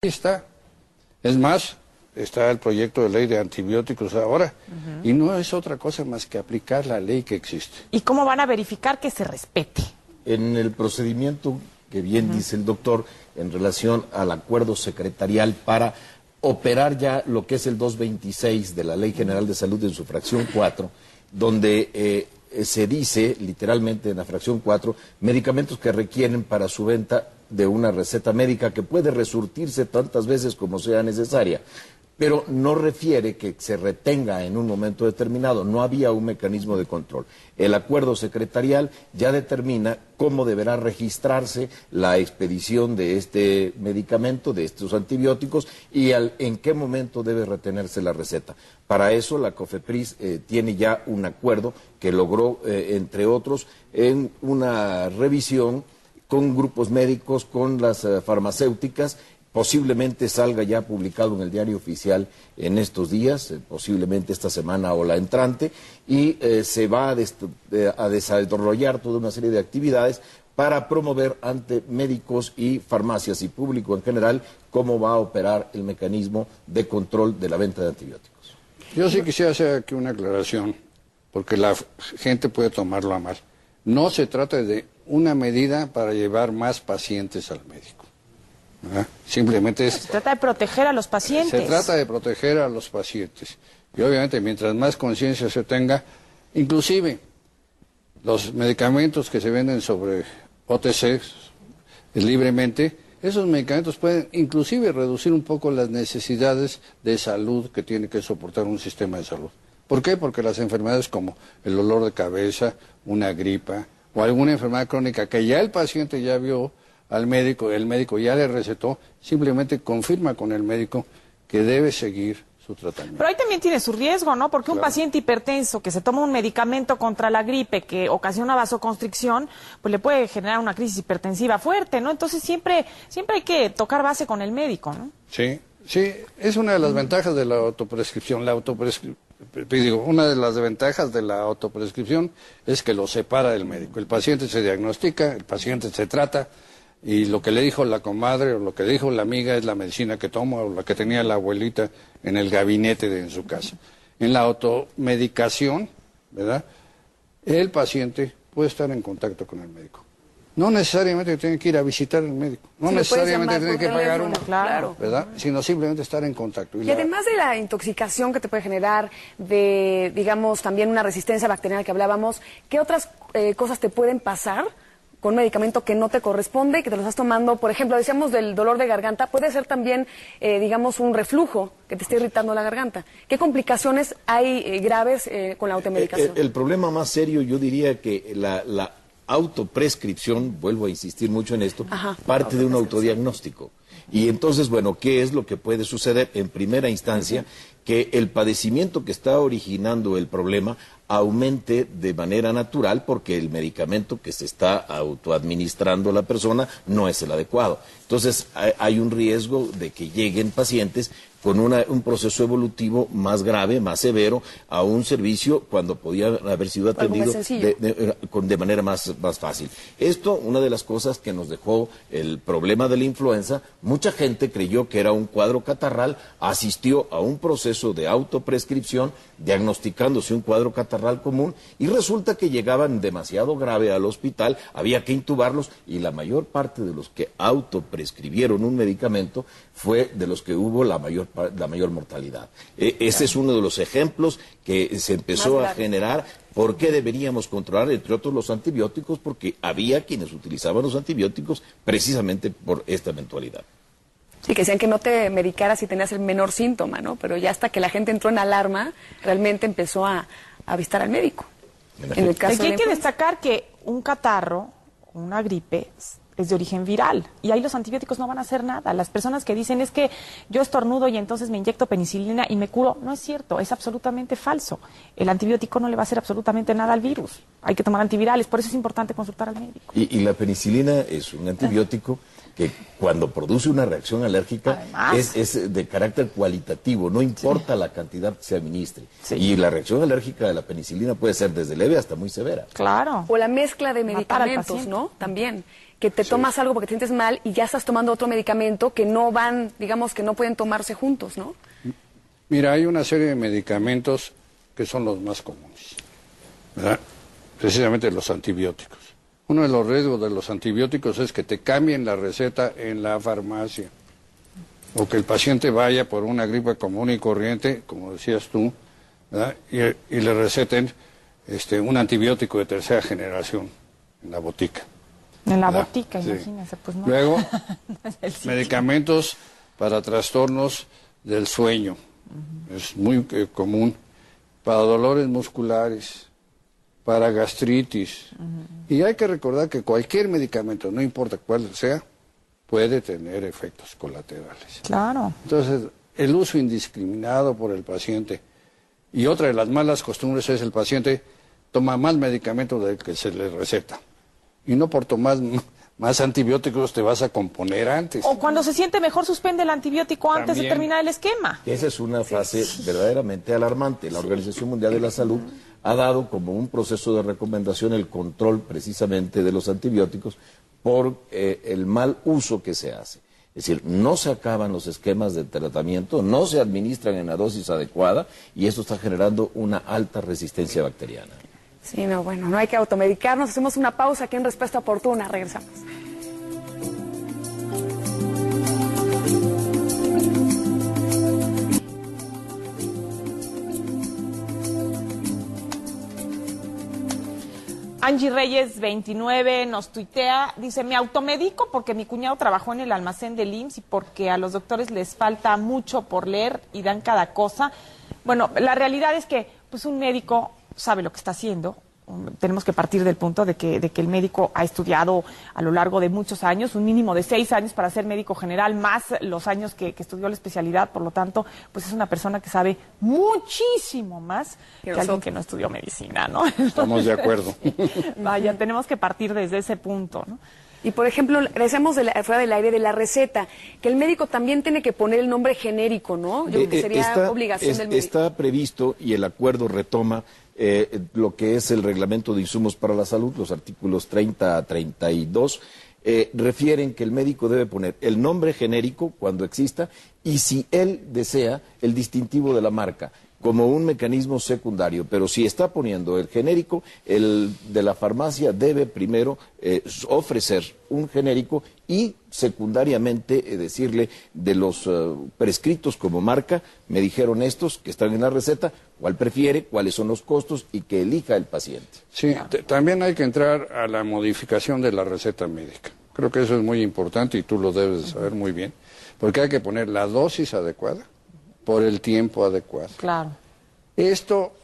Está. Es más, está el proyecto de ley de antibióticos ahora, y no es otra cosa más que aplicar la ley que existe. ¿Y cómo van a verificar que se respete? En el procedimiento que bien dice el doctor, en relación al acuerdo secretarial para operar ya lo que es el 226 de la Ley General de Salud en su fracción 4, donde se dice literalmente en la fracción 4, medicamentos que requieren para su venta de una receta médica que puede resurtirse tantas veces como sea necesaria, pero no refiere que se retenga en un momento determinado, no había un mecanismo de control. El acuerdo secretarial ya determina cómo deberá registrarse la expedición de este medicamento, de estos antibióticos, y en qué momento debe retenerse la receta. Para eso la COFEPRIS tiene ya un acuerdo que logró, entre otros, en una revisión con grupos médicos, con las farmacéuticas. Posiblemente salga ya publicado en el Diario Oficial en estos días, posiblemente esta semana o la entrante, y se va a desarrollar toda una serie de actividades para promover ante médicos y farmacias y público en general cómo va a operar el mecanismo de control de la venta de antibióticos. Yo sí quisiera hacer aquí una aclaración, porque la gente puede tomarlo a mal. No se trata de una medida para llevar más pacientes al médico. Simplemente se trata de proteger a los pacientes. Se trata de proteger a los pacientes. Y obviamente mientras más conciencia se tenga, inclusive los medicamentos que se venden sobre OTC libremente, esos medicamentos pueden inclusive reducir un poco las necesidades de salud que tiene que soportar un sistema de salud. ¿Por qué? Porque las enfermedades como el dolor de cabeza, una gripa o alguna enfermedad crónica que ya el paciente ya vio al médico, el médico ya le recetó, simplemente confirma con el médico que debe seguir su tratamiento. Pero ahí también tiene su riesgo, ¿no? Porque un paciente hipertenso que se toma un medicamento contra la gripe que ocasiona vasoconstricción, pues le puede generar una crisis hipertensiva fuerte, ¿no? Entonces siempre hay que tocar base con el médico, ¿no? Sí, es una de las ventajas de la autoprescripción. Una de las desventajas de la autoprescripción es que lo separa del médico. El paciente se diagnostica, el paciente se trata, y lo que le dijo la comadre o lo que le dijo la amiga es la medicina que toma o la que tenía la abuelita en el gabinete en su casa. En la automedicación, ¿verdad?, el paciente puede estar en contacto con el médico. No necesariamente tiene que ir a visitar al médico, no necesariamente tiene que pagar uno, claro, ¿verdad?, sino simplemente estar en contacto. Y además de la intoxicación que te puede generar, de, digamos, también una resistencia bacteriana que hablábamos, ¿qué otras cosas te pueden pasar con un medicamento que no te corresponde y que te lo estás tomando? Por ejemplo, decíamos del dolor de garganta, puede ser también, digamos, un reflujo que te esté irritando la garganta. ¿Qué complicaciones hay graves con la automedicación? El problema más serio, yo diría que la autoprescripción, vuelvo a insistir mucho en esto, parte de un autodiagnóstico. Y entonces, bueno, ¿qué es lo que puede suceder? En primera instancia, que el padecimiento que está originando el problema aumente de manera natural porque el medicamento que se está autoadministrando a la persona no es el adecuado. Entonces, hay un riesgo de que lleguen pacientes con un proceso evolutivo más grave, más severo, a un servicio cuando podía haber sido atendido de manera más fácil. Esto, una de las cosas que nos dejó el problema de la influenza, mucha gente creyó que era un cuadro catarral, asistió a un proceso de autoprescripción, diagnosticándose un cuadro catarral común, y resulta que llegaban demasiado grave al hospital, había que intubarlos, y la mayor parte de los que autoprescribieron un medicamento fue de los que hubo la mayor mortalidad. Ese es uno de los ejemplos que se empezó a generar. ¿Por qué deberíamos controlar, entre otros, los antibióticos? Porque había quienes utilizaban los antibióticos precisamente por esta eventualidad. Sí, que decían que no te medicaras si tenías el menor síntoma, ¿no? Pero ya hasta que la gente entró en alarma, realmente empezó a visitar al médico. En el caso hay que destacar que un catarro, una gripe, es de origen viral, y ahí los antibióticos no van a hacer nada. Las personas que dicen es que yo estornudo y entonces me inyecto penicilina y me curo, no es cierto, es absolutamente falso. El antibiótico no le va a hacer absolutamente nada al virus. Hay que tomar antivirales, por eso es importante consultar al médico. Y la penicilina es un antibiótico que cuando produce una reacción alérgica es de carácter cualitativo, no importa la cantidad que se administre. Y la reacción alérgica de la penicilina puede ser desde leve hasta muy severa. Claro. O la mezcla de medicamentos, ¿no? También. Que te tomas algo porque te sientes mal y ya estás tomando otro medicamento que no van, digamos, que no pueden tomarse juntos, ¿no? Mira, hay una serie de medicamentos que son los más comunes, ¿verdad? Precisamente los antibióticos. Uno de los riesgos de los antibióticos es que te cambien la receta en la farmacia o que el paciente vaya por una gripe común y corriente, como decías tú, ¿verdad? Y le receten un antibiótico de tercera generación en la botica. En la botica, imagínense, pues no. Luego, medicamentos para trastornos del sueño. Es muy común. Para dolores musculares, para gastritis. Y hay que recordar que cualquier medicamento, no importa cuál sea, puede tener efectos colaterales. Claro. Entonces, el uso indiscriminado por el paciente. Y otra de las malas costumbres es el paciente toma más medicamento del que se le receta. Y no por tomar más antibióticos te vas a componer antes. O cuando se siente mejor, suspende el antibiótico antes de terminar el esquema. Esa es una fase verdaderamente alarmante. La Organización Mundial de la Salud ha dado como un proceso de recomendación el control precisamente de los antibióticos por el mal uso que se hace. Es decir, no se acaban los esquemas de tratamiento, no se administran en la dosis adecuada y esto está generando una alta resistencia bacteriana. Sí, no, bueno, no hay que automedicarnos. Hacemos una pausa aquí en Respuesta Oportuna. Regresamos. Angie Reyes 29 nos tuitea, dice, me automedico porque mi cuñado trabajó en el almacén del IMSS y porque a los doctores les falta mucho por leer y dan cada cosa. Bueno, la realidad es que pues un médico sabe lo que está haciendo. Tenemos que partir del punto de que el médico ha estudiado a lo largo de muchos años, un mínimo de 6 años para ser médico general, más los años que estudió la especialidad, por lo tanto, pues es una persona que sabe muchísimo más que alguien que no estudió medicina, ¿no? Estamos de acuerdo. Vaya, tenemos que partir desde ese punto, ¿no? Y, por ejemplo, decíamos fuera del aire de la receta, que el médico también tiene que poner el nombre genérico, ¿no? Yo creo que sería obligación del médico. Está previsto y el acuerdo retoma lo que es el reglamento de insumos para la salud, los artículos 30 a 32, refieren que el médico debe poner el nombre genérico cuando exista y si él desea el distintivo de la marca como un mecanismo secundario, pero si está poniendo el genérico, el de la farmacia debe primero ofrecer un genérico y secundariamente decirle de los prescritos como marca, me dijeron estos que están en la receta, cuál prefiere, cuáles son los costos y que elija el paciente. Sí, también hay que entrar a la modificación de la receta médica. Creo que eso es muy importante y tú lo debes de saber muy bien, porque hay que poner la dosis adecuada por el tiempo adecuado. Claro. Esto